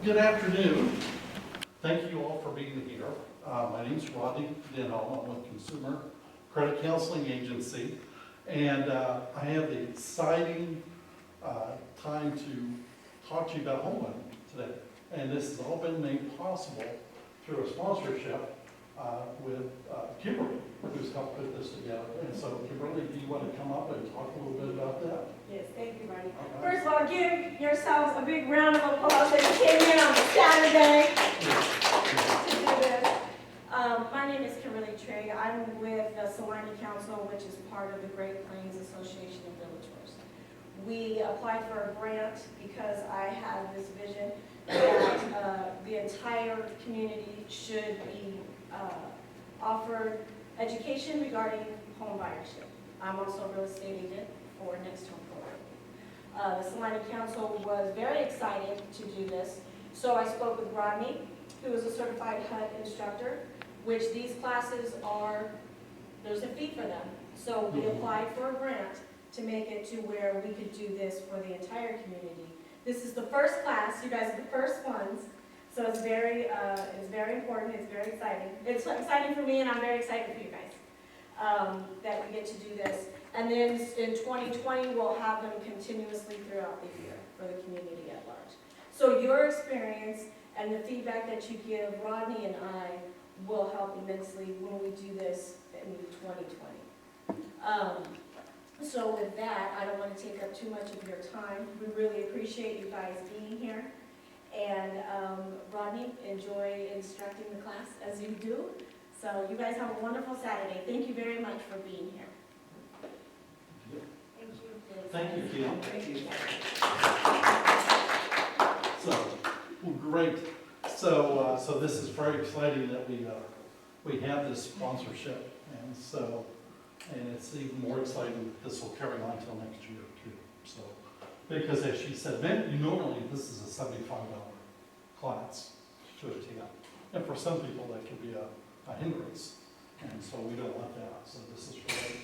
Good afternoon. Thank you all for being here. My name's Rodney Denholm. I'm with Consumer Credit Counseling Agency. And I have the exciting time to talk to you about home lending today. And this has all been made possible through a sponsorship with Kimberly, who's helped put this together. And so Kimberly, do you want to come up and talk a little bit about that? Yes, thank you, Rodney. Okay. First of all, give yourselves a big round of applause that you came in on Saturday to do this. My name is Kimberly Trigg. I'm with the Salina Council, which is part of the Great Plains Association of Realtors. We applied for a grant because I have this vision that the entire community should be offered education regarding home buyership. I'm also a real estate agent for Next Home Forward. The Salina Council was very excited to do this, so I spoke with Rodney, who is a certified HUD instructor, which these classes are, there's a fee for them. So we applied for a grant to make it to where we could do this for the entire community. This is the first class, you guys are the first ones, so it's very important, it's very exciting. It's exciting for me and I'm very excited for you guys that we get to do this. And then in 2020, we'll have them continuously throughout the year for the community at large. So your experience and the feedback that you give Rodney and I will help immensely when we do this in 2020. So with that, I don't want to take up too much of your time. We really appreciate you guys being here. And Rodney, enjoy instructing the class as you do. So you guys have a wonderful Saturday. Thank you very much for being here. Thank you. Thank you, Kim. Thank you. So, well, great. So this is very exciting that we have this sponsorship, and it's even more exciting that this will carry on until next year too. So, because as she said, normally this is a $75 class to attend, and for some people that could be a hindrance, and so we don't want that. So this is great.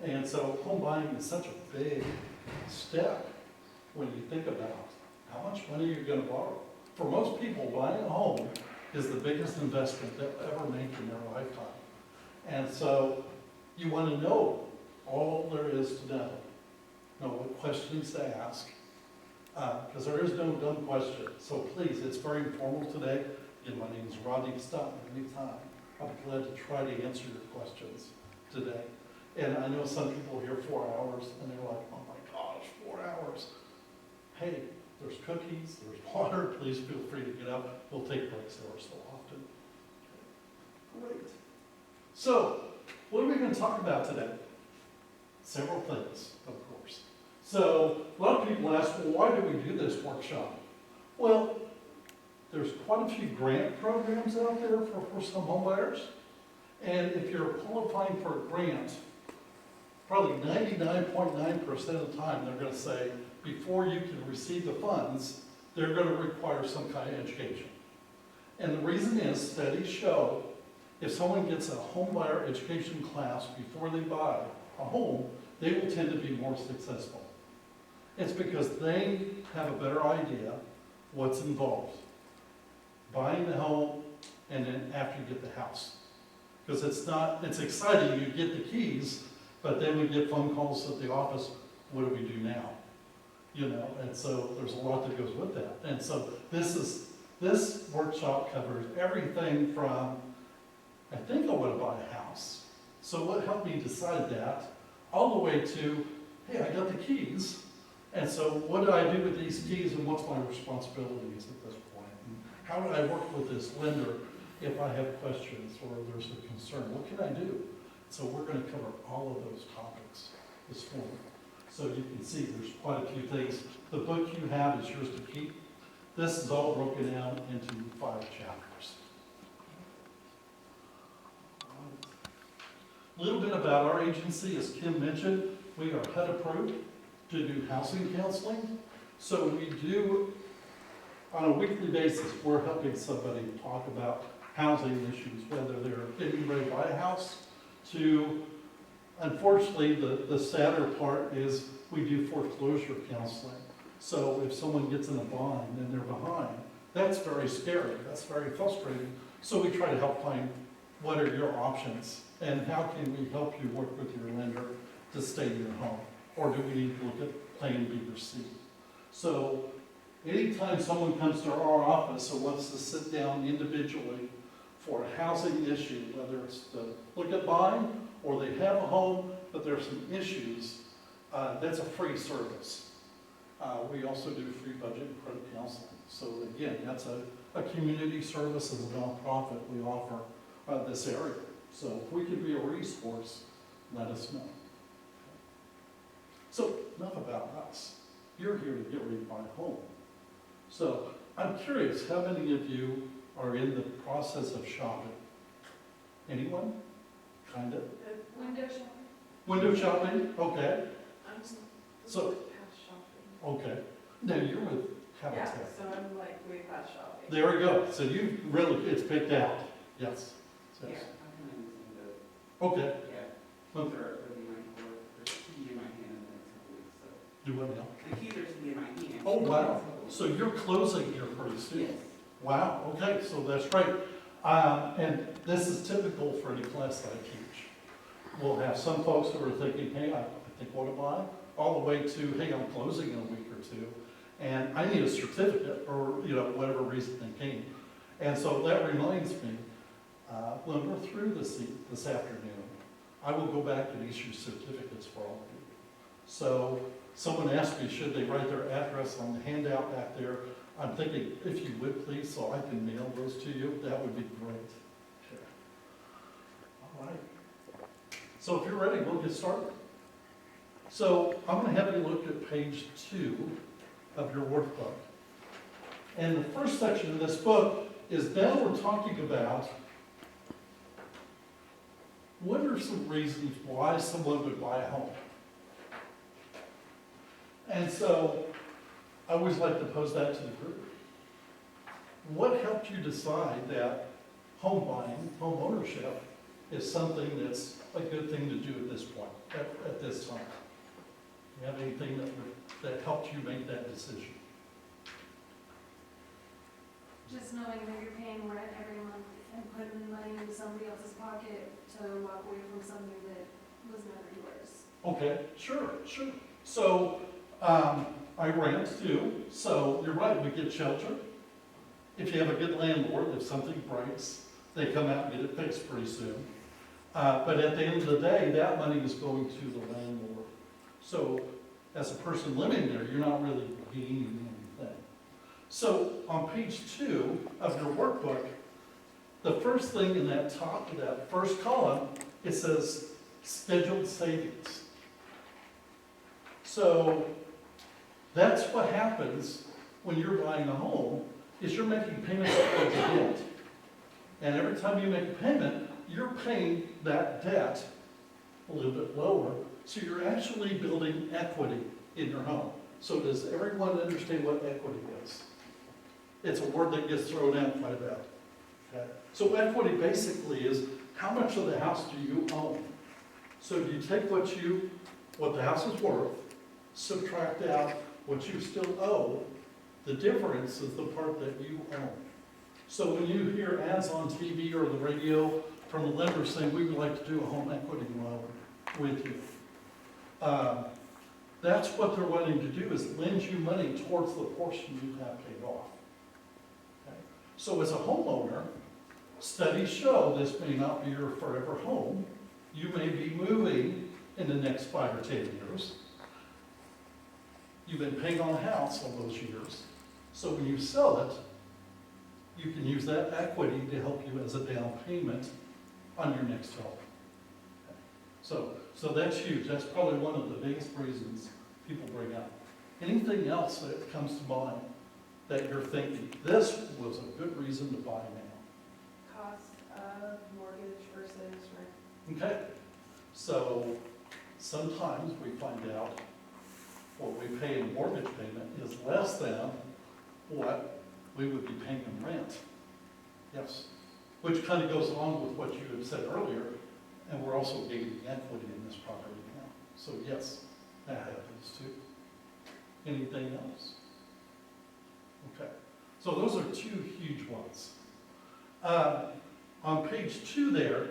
And so home buying is such a big step when you think about how much money you're going to borrow. For most people, buying a home is the biggest investment they'll ever make in their lifetime. And so you want to know all there is to know what questions to ask, because there is no dumb question. So please, it's very informal today. Again, my name is Rodney. Stop me anytime. I'll be glad to try to answer your questions today. And I know some people are here 4 hours, and they're like, oh my gosh, 4 hours. Hey, there's cookies, there's water. Please feel free to get up. We'll take breaks every so often. Great. So, what are we going to talk about today? Several things, of course. So, a lot of people ask, well, why do we do this workshop? Well, there's quite a few grant programs out there for some home buyers. And if you're qualifying for a grant, probably 99.9% of the time they're going to say, before you can receive the funds, they're going to require some kind of education. And the reason is, studies show, if someone gets a home buyer education class before they buy a home, they will tend to be more successful. It's because they have a better idea what's involved. Buying the home, and then after you get the house. Because it's exciting, you get the keys, but then we get phone calls at the office, what do we do now? And so there's a lot that goes with that. And so this workshop covers everything from, I think I want to buy a house. So what helped me decide that, all the way to, hey, I got the keys. And so what do I do with these keys and what's my responsibilities at this point? And how do I work with this lender if I have questions or there's a concern? What can I do? So we're going to cover all of those topics this morning. So you can see there's quite a few things. The book you have is yours to keep. This is all broken down into 5 chapters. A little bit about our agency, as Kim mentioned, we are HUD approved to do housing counseling. So we do, on a weekly basis, we're helping somebody talk about housing issues, whether they're getting ready to buy a house to, unfortunately, the sadder part is we do foreclosure counseling. So if someone gets in a bond and they're behind, That's very scary, that's very frustrating. So we try to help find what are your options and how can we help you work with your lender to stay in your home? Or do we need to look at plan B or C? So anytime someone comes to our office and wants to sit down individually for a housing issue, whether it's to look at buying or they have a home, but there's some issues, that's a free service. We also do free budget and credit counseling. So again, that's a community service as a nonprofit we offer this area. So if we can be a resource, let us know. So enough about us. You're here to get ready to buy a home. So I'm curious, how many of you are in the process of shopping? Anyone? Kind of? Window shopping. Window shopping? Okay. I'm So- past shopping. Okay. Now you're with Yeah, Habitat. so I'm like way past shopping. There we go. So you really, it's picked out. Yes. Yeah, Yes. I'm kind of using Okay. yeah, those are really my work, there's a key in my hand in the next couple weeks, so. Do what now? The key there's key in my hand. Oh, wow. So you're closing here pretty soon? Yes. Wow, okay, so that's great. And this is typical for any class that I teach. We'll have some folks who are thinking, hey, I think what to buy, all the way to, hey, I'm closing in a week or two, and I need a certificate, or, whatever reason they came. And so that reminds me, when we're through this afternoon, I will go back and issue certificates for all of you. So someone asked me, should they write their address on the handout back there? I'm thinking, if you would please, so I can mail those to you, that would be great. Okay. All right. So if you're ready, we'll get started. So I'm going to have you look at page 2 of your workbook. And the first section of this book is now we're talking about what are some reasons why someone would buy a home. And so I always like to pose that to the group. What helped you decide that home buying, home ownership, is something that's a good thing to do at this point, at this time? Do you have anything that helped you make that decision? Just knowing that you're paying rent every month and putting money into somebody else's pocket to walk away from something that was never yours. Okay, sure. So, I rent too, so you're right, we get shelter. If you have a good landlord, if something breaks, they come out and get it fixed pretty soon. But at the end of the day, that money is going to the landlord. So, as a person living there, you're not really gaining anything. So, on page 2 of your workbook, the first thing in that top of that first column, it says scheduled savings. So that's what happens when you're buying a home, is you're making payments towards a debt. And every time you make a payment, you're paying that debt a little bit lower. So you're actually building equity in your home. So does everyone understand what equity is? It's a word that gets thrown out quite a bit. Okay? So equity basically is how much of the house do you own? So if you take what the house is worth, subtract out what you still owe, the difference is the part that you own. So when you hear ads on TV or the radio from a lender saying, we would like to do a home equity loan with you, that's what they're wanting to do, is lend you money towards the portion you have paid off. Okay? So as a homeowner, studies show this may not be your forever home. You may be moving in the next 5 or 10 years. You've been paying on the house all those years. So when you sell it, you can use that equity to help you as a down payment on your next home. Okay. So that's huge. That's probably one of the biggest reasons people bring up. Anything else that comes to mind that you're thinking, this was a good reason to buy now? Cost of mortgage versus rent. Okay, so sometimes we find out what we pay in mortgage payment is less than what we would be paying in rent. Yes, which kind of goes along with what you had said earlier, and we're also gaining equity in this property now. So yes, that happens too. Anything else? Okay, So those are two huge ones. On page 2 there,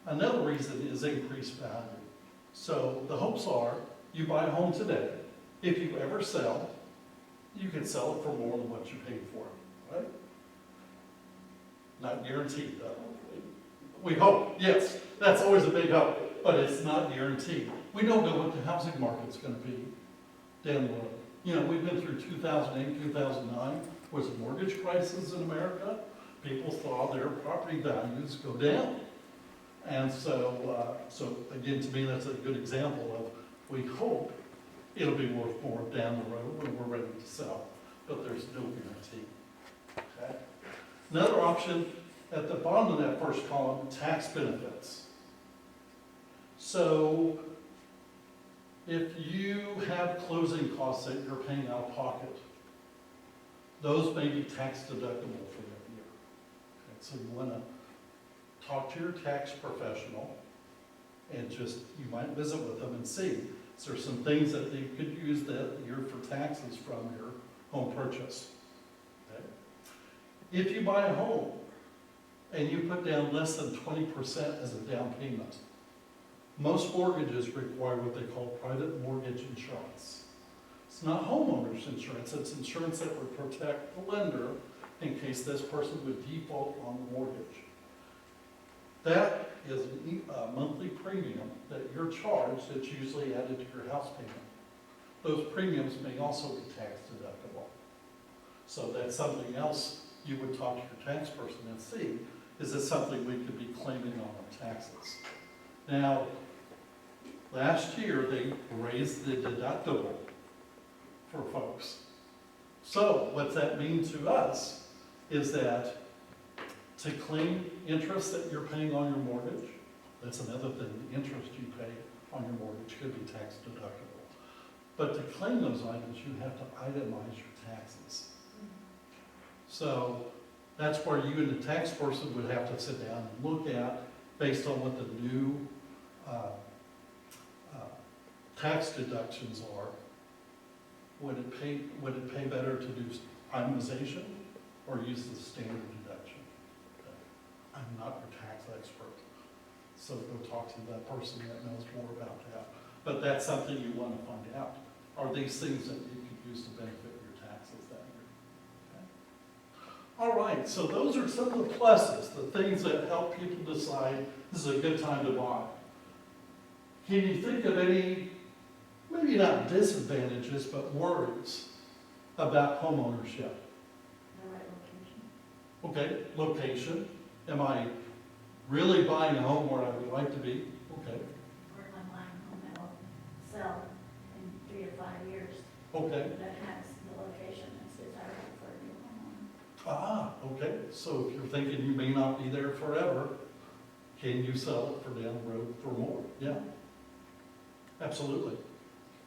another reason is increased value. So the hopes are, you buy a home today, if you ever sell, you can sell it for more than what you paid for it, right? Not guaranteed, though. We hope, yes, that's always a big hope, but it's not guaranteed. We don't know what the housing market's gonna be down the road. You know, we've been through 2008, 2009, was a mortgage crisis in America. People saw their property values go down. And so, again, to me, that's a good example of, we hope it'll be worth more down the road when we're ready to sell, but there's no guarantee. Okay? Another option at the bottom of that first column, tax benefits. So if you have closing costs that you're paying out of pocket, those may be tax deductible for that year. Okay, so you want to talk to your tax professional and just, you might visit with them and see, is there some things that they could use that year for taxes from your home purchase? Okay. If you buy a home and you put down less than 20% as a down payment, most mortgages require what they call private mortgage insurance. It's not homeowner's insurance, it's insurance that would protect the lender in case this person would default on the mortgage. That is a monthly premium that you're charged that's usually added to your house payment. Those premiums may also be tax deductible. So that's something else you would talk to your tax person and see, is it something we could be claiming on our taxes? Now, last year they raised the deductible for folks. So what that means to us is that to claim interest that you're paying on your mortgage, that's another thing, the interest you pay on your mortgage could be tax deductible. But to claim those items, you have to itemize your taxes. So that's where you and the tax person would have to sit down and look at, based on what the new tax deductions are. Would it pay better to do itemization or use the standard deduction? Okay. I'm not your tax expert, so go talk to that person that knows more about that. But that's something you want to find out. Are these things that you could use to benefit your taxes that year? Okay. All right, so those are some of the pluses, the things that help people decide this is a good time to buy. Can you think of any, maybe not disadvantages, but worries about home ownership? The right location. Okay, location. Am I really buying a home where I would like to be? Okay, Or if I'm buying a home that will sell in 3 to 5 years, okay. that has the location that's desirable for a new homeowner. Ah, okay. So if you're thinking you may not be there forever, can you sell it for down the road for more? Yeah, absolutely.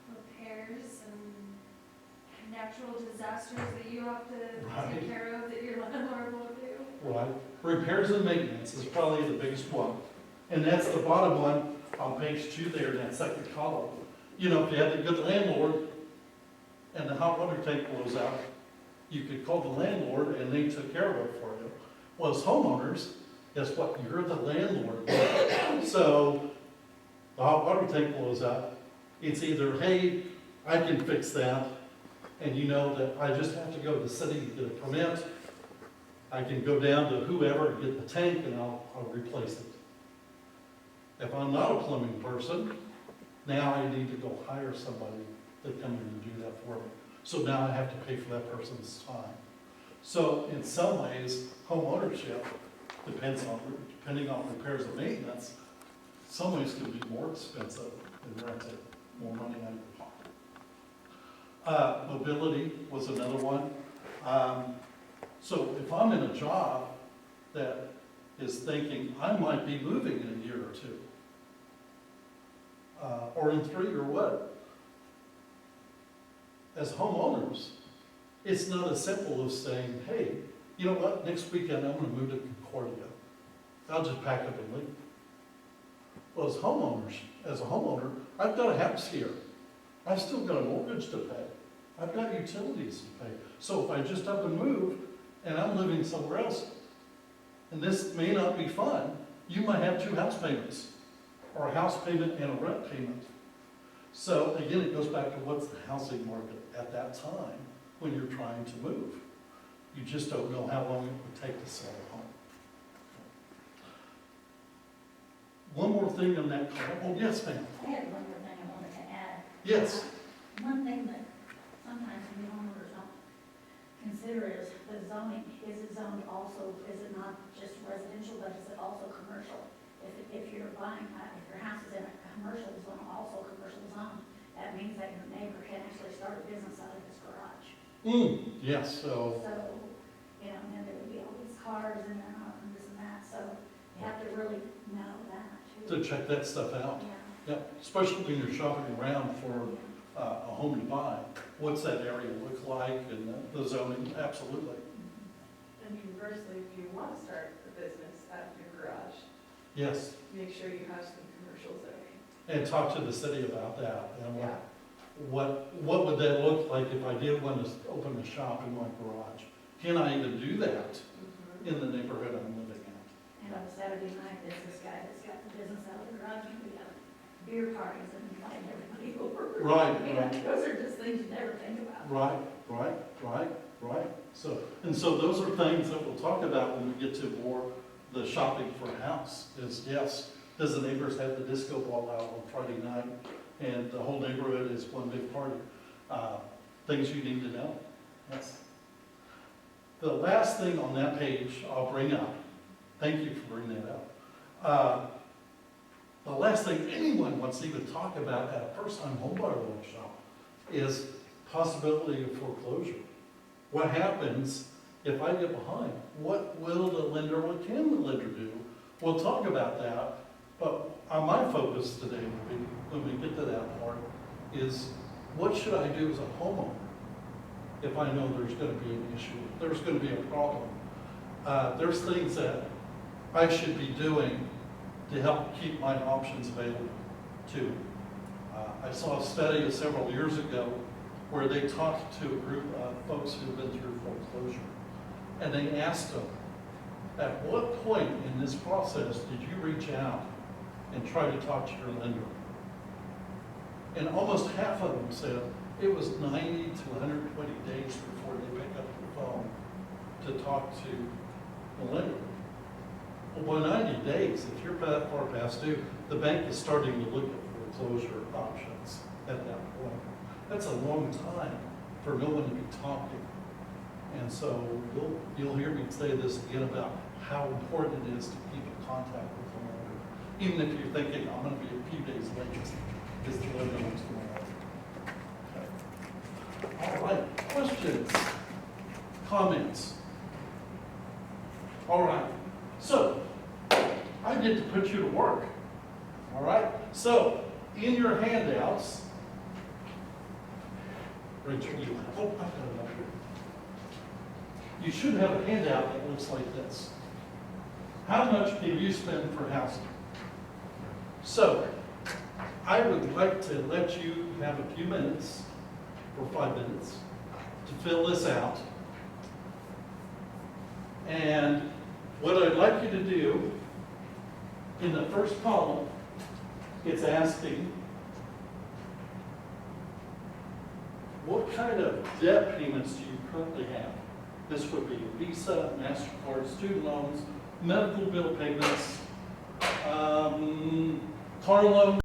Repairs and natural disasters that you have to Right. take care of, that your landlord will do. Right. Repairs and maintenance is probably the biggest one. And that's the bottom one on page 2 there in that second column. You know, if you had a good landlord and the hot water tank blows out, you could call the landlord and they took care of it for you. Well, as homeowners, guess what? You're the landlord. So the hot water tank blows out. It's either, hey, I can fix that, and you know that I just have to go to the city to get a permit. I can go down to whoever and get the tank and I'll replace it. If I'm not a plumbing person, now I need to go hire somebody to come in and do that for me. So now I have to pay for that person's time. So in some ways, home ownership depending on repairs and maintenance, some ways can be more expensive than renting, more money out of your pocket. Mobility was another one. So if I'm in a job that is thinking I might be moving in a year or 2, or in 3 or what, as homeowners, it's not as simple as saying, hey, you know what, next weekend I'm gonna move to Concordia. I'll just pack up and leave. Well, as homeowners, as a homeowner, I've got a house here. I've still got a mortgage to pay. I've got utilities to pay. So if I just up and move and I'm living somewhere else, and this may not be fun, you might have two house payments, or a house payment and a rent payment. So again, it goes back to what's the housing market at that time when you're trying to move. You just don't know how long it would take to sell a home. One more thing on that, oh, yes, ma'am. I had one more thing I wanted to add. Yes, One thing that sometimes the homeowners don't consider is the zoning. Is it zoned also, is it not just residential, but is it also commercial? If you're buying, if your house is in a commercial zone, also commercial zone, that means that your neighbor can actually start a business out of his garage. yes, so, So, you know, and then there would be all these cars and then this and that, so you have to really know that to too. check that stuff out. Yeah. Yeah, especially when you're shopping around for a home to buy. What's that area look like and the zoning, absolutely. And conversely, if you want to start a business out of your garage, Yes, make sure you have some commercial zoning. and talk to the city about that. And Yeah. what would that look like if I did want to open a shop in my garage? Can I even do that in the neighborhood I'm living in? And on Saturday night, there's this guy that's got the business out of the garage, and we have beer parties and invite everybody over. Right, You know, right. those are just things you never think about. Right. So those are things that we'll talk about when we get to more the shopping for a house, is yes, does the neighbors have the disco ball out on Friday night? And the whole neighborhood is one big party. Things you need to know, yes. The last thing on that page I'll bring up, thank you for bringing that up. The last thing anyone wants to even talk about at a first-time homebuyer workshop is possibility of foreclosure. What happens if I get behind? What will the lender, what can the lender do? We'll talk about that, but my focus today will be, when we get to that part, is what should I do as a homeowner if I know there's gonna be an issue, there's gonna be a problem? There's things that I should be doing to help keep my options available too. I saw a study several years ago where they talked to a group of folks who've been through foreclosure. And they asked them, at what point in this process did you reach out and try to talk to your lender? And almost half of them said it was 90 to 120 days before they pick up the phone to talk to the lender. Well, by 90 days, if you're that far past due, the bank is starting to look at foreclosure options at that point. That's a long time for no one to be talking. And so you'll hear me say this again about how important it is to keep in contact with the lender. Even if you're thinking, I'm gonna be a few days late, just the lender what's going on. Okay. All right, questions, comments? All right, so I get to put you to work. All right, so in your handouts, Rachel, I've got it up here. You should have a handout that looks like this. How much can you spend for housing? So, I would like to let you have a few minutes, or 5 minutes, to fill this out. And what I'd like you to do, in the first column, it's asking, what kind of debt payments do you currently have? This would be Visa, MasterCard, student loans, medical bill payments, car loan,